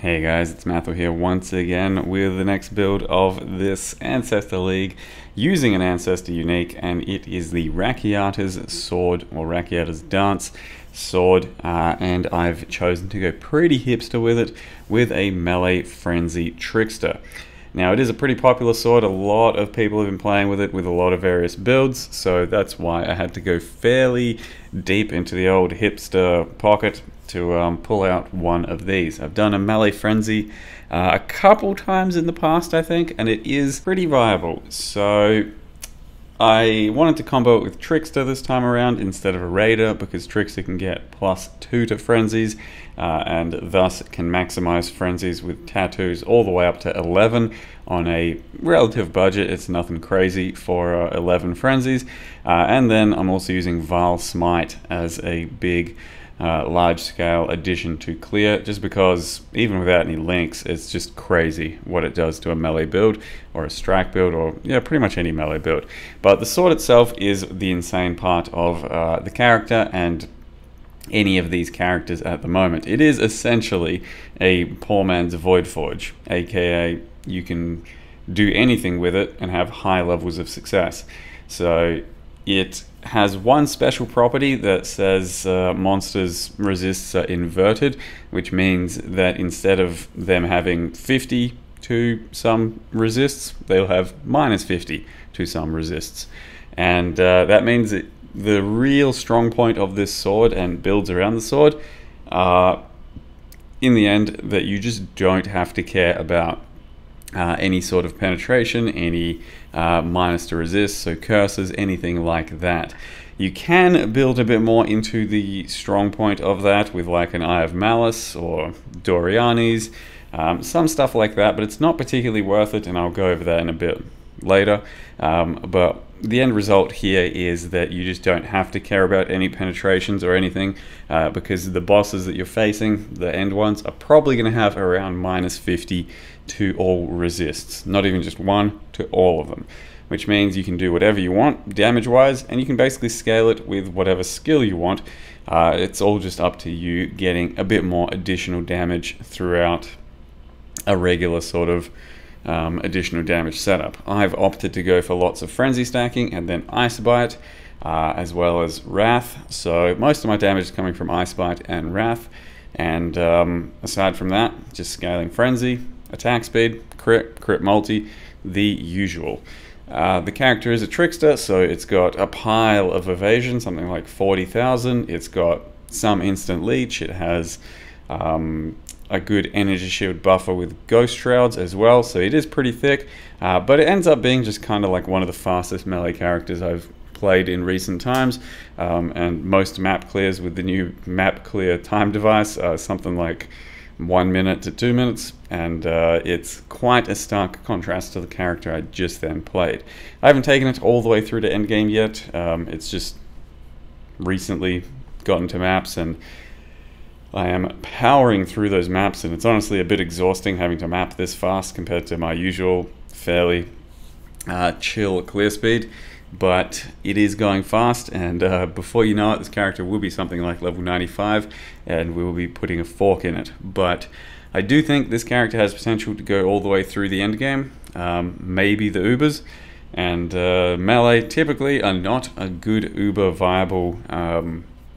Hey guys, it's Matthew here once again with the next build of this Ancestor League using an Ancestor unique, and it is the Rakiata's sword, or Rakiata's dance sword, and I've chosen to go pretty hipster with it with a melee frenzy Trickster. Now it is a pretty popular sword, a lot of people have been playing with it with a lot of various builds, so that's why I had to go fairly deep into the old hipster pocket to pull out one of these. I've done a melee frenzy a couple times in the past, I think, and it is pretty viable. So I wanted to combo it with Trickster this time around instead of a Raider, because Trickster can get +2 to frenzies, and thus can maximize frenzies with tattoos all the way up to 11 on a relative budget. It's nothing crazy for 11 frenzies. And then I'm also using Vile Smite as a big large-scale addition to clear, just because even without any links, it's just crazy what it does to a melee build or a strike build, or yeah, pretty much any melee build. But the sword itself is the insane part of the character and any of these characters at the moment. It is essentially a poor man's Void Forge, aka you can do anything with it and have high levels of success. So it has one special property that says monsters' resists are inverted, which means that instead of them having 50 to some resists, they'll have -50 to some resists. And that means that the real strong point of this sword and builds around the sword are, in the end, that you just don't have to care about any sort of penetration, any minus to resist, so curses, anything like that. You can build a bit more into the strong point of that with like an Eye of Malice or Doriani's, some stuff like that, but it's not particularly worth it, and I'll go over that in a bit later. But the end result here is that you just don't have to care about any penetrations or anything, because the bosses that you're facing, the end ones, are probably going to have around -50 to all resists, not even just one, to all of them, which means you can do whatever you want damage wise, and you can basically scale it with whatever skill you want. It's all just up to you getting a bit more additional damage throughout a regular sort of additional damage setup. I've opted to go for lots of frenzy stacking and then Ice Bite, as well as Wrath. So most of my damage is coming from Ice Bite and Wrath, and aside from that, just scaling frenzy, attack speed, crit multi, the usual. The character is a Trickster, so it's got a pile of evasion, something like 40,000. It's got some instant leech. It has a good energy shield buffer with Ghost Shrouds as well, so it is pretty thick, but it ends up being just kind of like one of the fastest melee characters I've played in recent times, and most map clears with the new map clear time device, something like 1 minute to 2 minutes, and it's quite a stark contrast to the character I just then played. I haven't taken it all the way through to endgame yet. It's just recently gotten to maps, and I am powering through those maps, and it's honestly a bit exhausting having to map this fast compared to my usual fairly chill clear speed. But it is going fast, and before you know it, this character will be something like level 95, and we will be putting a fork in it. But I do think this character has potential to go all the way through the end game, maybe the Ubers, and melee typically are not a good Uber viable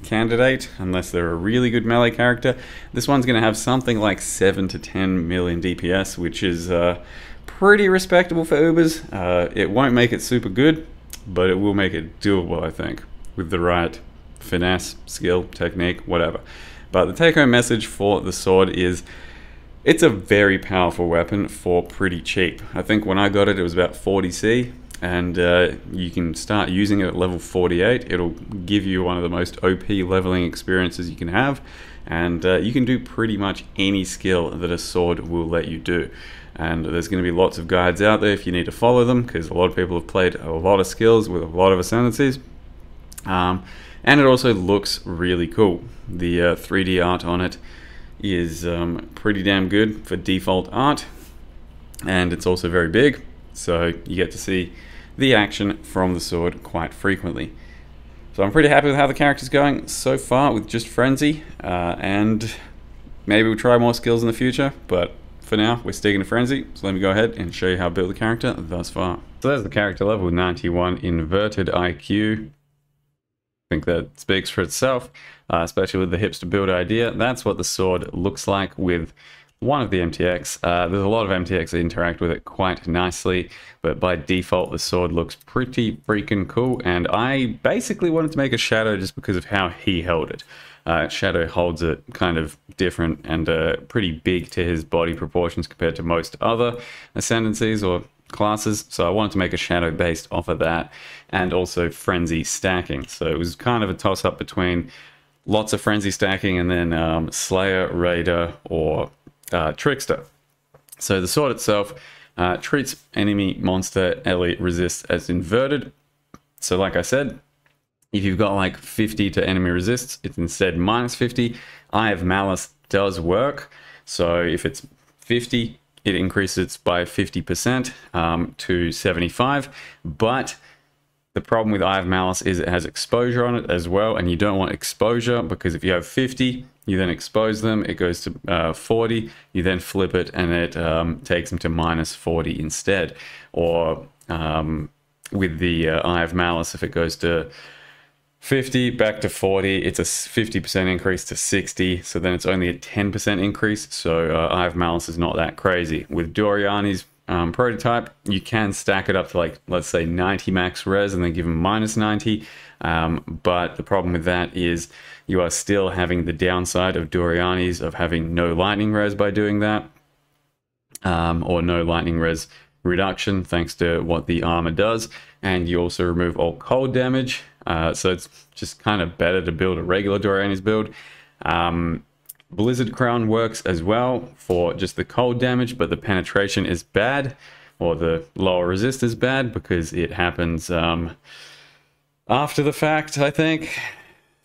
candidate unless they're a really good melee character. This one's going to have something like 7 to 10 million DPS, which is pretty respectable for Ubers. It won't make it super good, but it will make it doable, I think, with the right finesse, skill, technique, whatever. But the take-home message for the sword is it's a very powerful weapon for pretty cheap. I think when I got it, it was about 40C, and you can start using it at level 48. It'll give you one of the most OP leveling experiences you can have, and you can do pretty much any skill that a sword will let you do. And there's going to be lots of guides out there if you need to follow them, because a lot of people have played a lot of skills with a lot of ascendancies. And it also looks really cool. The 3D art on it is pretty damn good for default art, and it's also very big, so you get to see the action from the sword quite frequently. So I'm pretty happy with how the character's going so far with just Frenzy, and Maybe we'll try more skills in the future, but for now, we're sticking to Frenzy. So let me go ahead and show you how to build the character thus far. So there's the character level, 91 inverted IQ. I think that speaks for itself, especially with the hipster build idea. That's what the sword looks like with one of the MTX. There's a lot of MTX that interact with it quite nicely, but by default the sword looks pretty freaking cool, and I basically wanted to make a Shadow just because of how he held it. Shadow holds it kind of different and pretty big to his body proportions compared to most other ascendancies or classes, so I wanted to make a Shadow based off of that, and also Frenzy stacking. So it was kind of a toss-up between lots of Frenzy stacking and then Slayer, Raider, or Trickster. So the sword itself treats enemy monster elite resist as inverted. So like I said, if you've got like 50 to enemy resists, it's instead minus 50. Eye of Malice does work. So if it's 50, it increases by 50% to 75. But the problem with Eye of Malice is it has exposure on it as well, and you don't want exposure because if you have 50, you then expose them, it goes to 40, you then flip it and it takes them to minus 40 instead. Or with the Eye of Malice, if it goes to 50 back to 40, it's a 50% increase to 60, so then it's only a 10% increase. So Eye of Malice is not that crazy. With Doriani's prototype, you can stack it up to, like, let's say 90 max res and then give him minus 90, but the problem with that is you are still having the downside of Doriani's of having no lightning res by doing that, or no lightning res reduction thanks to what the armor does, and you also remove all cold damage. So it's just kind of better to build a regular Doriani's build. Blizzard Crown works as well for just the cold damage, but the penetration is bad, or the lower resist is bad because it happens after the fact, I think.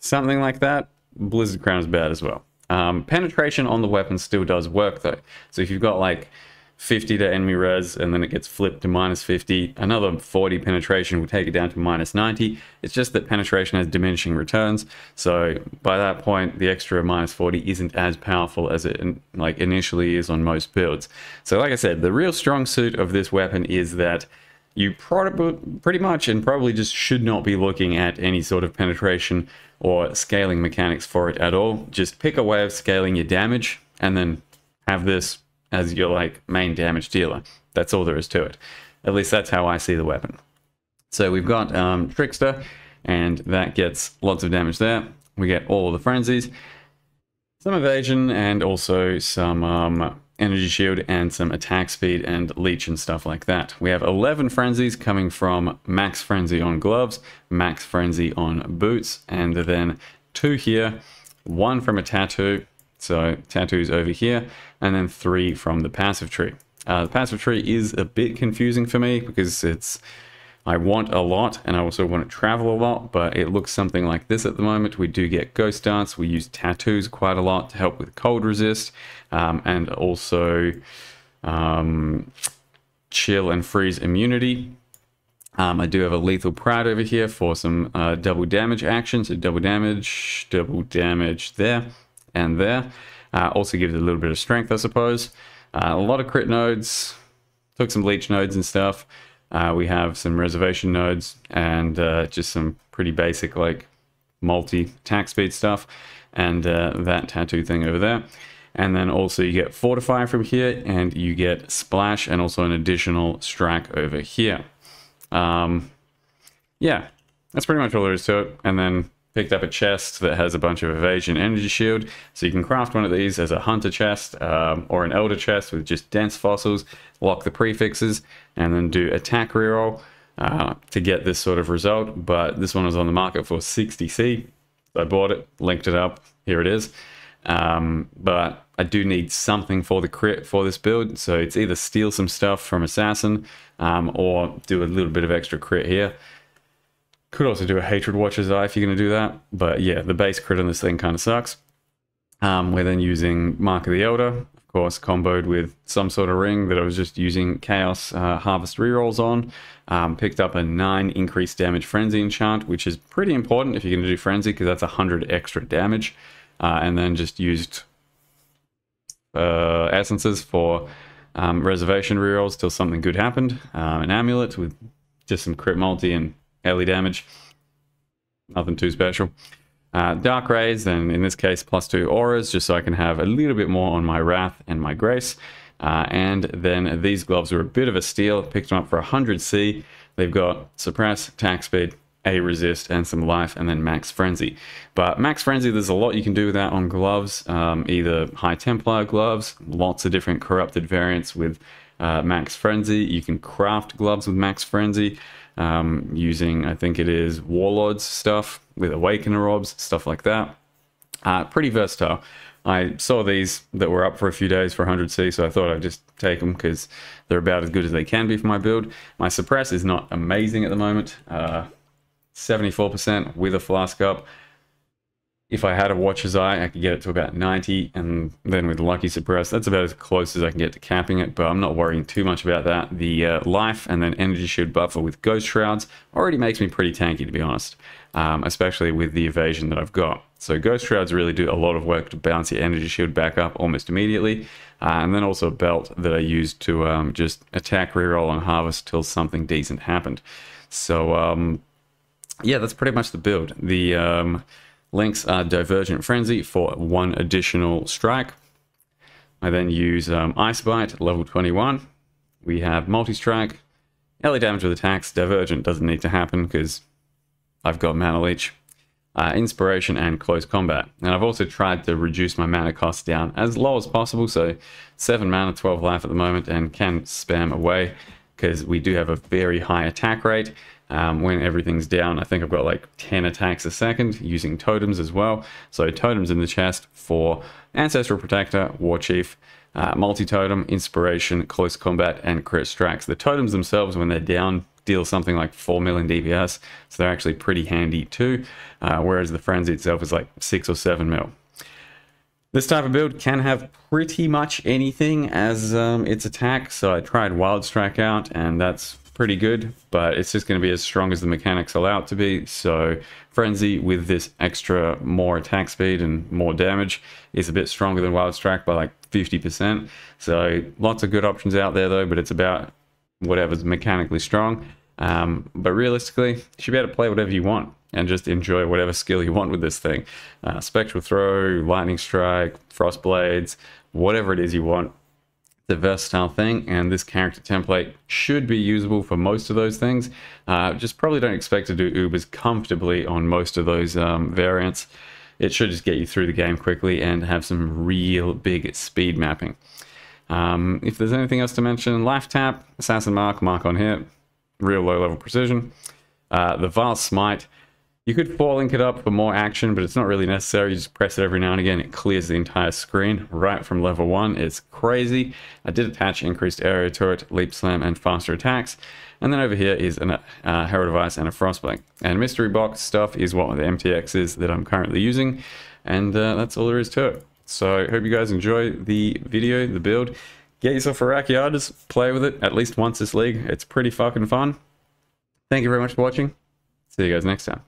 Something like that. Blizzard Crown is bad as well. Penetration on the weapon still does work though. So if you've got like 50 to enemy res and then it gets flipped to minus 50, another 40 penetration will take it down to minus 90. It's just that penetration has diminishing returns, so by that point the extra minus 40 isn't as powerful as it like initially is on most builds. So like I said, the real strong suit of this weapon is that you pretty much and probably just should not be looking at any sort of penetration or scaling mechanics for it at all. Just pick a way of scaling your damage and then have this as your like main damage dealer. That's all there is to it. At least that's how I see the weapon. So we've got Trickster, and that gets lots of damage there. We get all the frenzies, some evasion, and also some energy shield and some attack speed and leech and stuff like that. We have 11 frenzies coming from max frenzy on gloves, max frenzy on boots, and then 2 here, 1 from a tattoo. So tattoos over here, and then 3 from the passive tree. The passive tree is a bit confusing for me because I want a lot and I also want to travel a lot, but it looks something like this at the moment. We do get ghost dance, we use tattoos quite a lot to help with cold resist, and also chill and freeze immunity. I do have a lethal pride over here for some double damage action, so double damage there and there. Also gives it a little bit of strength, I suppose. A lot of crit nodes, took some leech nodes and stuff. We have some reservation nodes and just some pretty basic like multi attack speed stuff, and that tattoo thing over there. And then also you get fortify from here, and you get splash and also an additional strike over here. Yeah, that's pretty much all there is to it. And then picked up a chest that has a bunch of evasion energy shield, so you can craft one of these as a hunter chest or an elder chest with just dense fossils, lock the prefixes, and then do attack reroll to get this sort of result. But this one was on the market for 60C, so I bought it, linked it up, here it is. But I do need something for the crit for this build, so it's either steal some stuff from assassin or do a little bit of extra crit here. Could also do a Hatred Watcher's Eye if you're going to do that. But yeah, the base crit on this thing kind of sucks. We're then using Mark of the Elder, of course, comboed with some sort of ring that I was just using Chaos Harvest rerolls on. Picked up a 9 increased damage Frenzy enchant, which is pretty important if you're going to do Frenzy, because that's 100 extra damage. And then just used essences for reservation rerolls till something good happened. An amulet with just some crit multi and early damage. Nothing too special. Dark rays, and in this case +2 auras, just so I can have a little bit more on my wrath and my grace. And then these gloves are a bit of a steal. Picked them up for 100C. They've got suppress, attack speed, a resist, and some life, and then max frenzy. But max frenzy, there's a lot you can do with that on gloves. Either high Templar gloves, lots of different corrupted variants with max frenzy. You can craft gloves with max frenzy using, I think it is Warlords stuff with Awakener orbs, stuff like that. Pretty versatile. I saw these that were up for a few days for 100C, so I thought I'd just take them because they're about as good as they can be for my build. My suppress is not amazing at the moment. 74% with a flask up. If I had a Watcher's Eye, I could get it to about 90, and then with Lucky Suppress, that's about as close as I can get to capping it, but I'm not worrying too much about that. The life and then energy shield buffer with Ghost Shrouds already makes me pretty tanky, to be honest, especially with the evasion that I've got. So Ghost Shrouds really do a lot of work to bounce your energy shield back up almost immediately, and then also a belt that I use to just attack reroll and harvest till something decent happened. So yeah, that's pretty much the build. The links are Divergent Frenzy for 1 additional strike. I then use Ice Bite, level 21. We have Multi-Strike, early damage with attacks. Divergent doesn't need to happen because I've got Mana Leech. Inspiration and Close Combat. And I've also tried to reduce my mana costs down as low as possible, so 7 mana, 12 life at the moment, and can spam away because we do have a very high attack rate. When everything's down, I think I've got like 10 attacks a second using totems as well. So totems in the chest for Ancestral Protector, War Chief, multi-totem, inspiration, close combat, and crit strikes. The totems themselves, when they're down, deal something like 4 million DPS, so they're actually pretty handy too, whereas the frenzy itself is like 6 or 7 mil. This type of build can have pretty much anything as its attack, so I tried Wild Strike out, and that's pretty good, but it's just going to be as strong as the mechanics allow it to be. So Frenzy with this extra more attack speed and more damage is a bit stronger than Wild Strike by like 50%. So lots of good options out there though, but it's about whatever's mechanically strong. But realistically, you should be able to play whatever you want and just enjoy whatever skill you want with this thing. Spectral Throw, Lightning Strike, Frost Blades, whatever it is you want. The versatile thing, and this character template should be usable for most of those things. Just probably don't expect to do Ubers comfortably on most of those variants. It should just get you through the game quickly and have some real big speed mapping. If there's anything else to mention, Life Tap, Assassin Mark, Mark on hit, real low level precision. The Vile Smite, you could 4-link it up for more action, but it's not really necessary. You just press it every now and again. It clears the entire screen right from level 1. It's crazy. I did attach increased area turret, leap slam, and faster attacks. And then over here is a Herald of Ice and a Frostbite. And mystery box stuff is what the MTX is that I'm currently using. And that's all there is to it. So I hope you guys enjoy the video, the build. Get yourself a Rakiata, play with it at least once this league. It's pretty fucking fun. Thank you very much for watching. See you guys next time.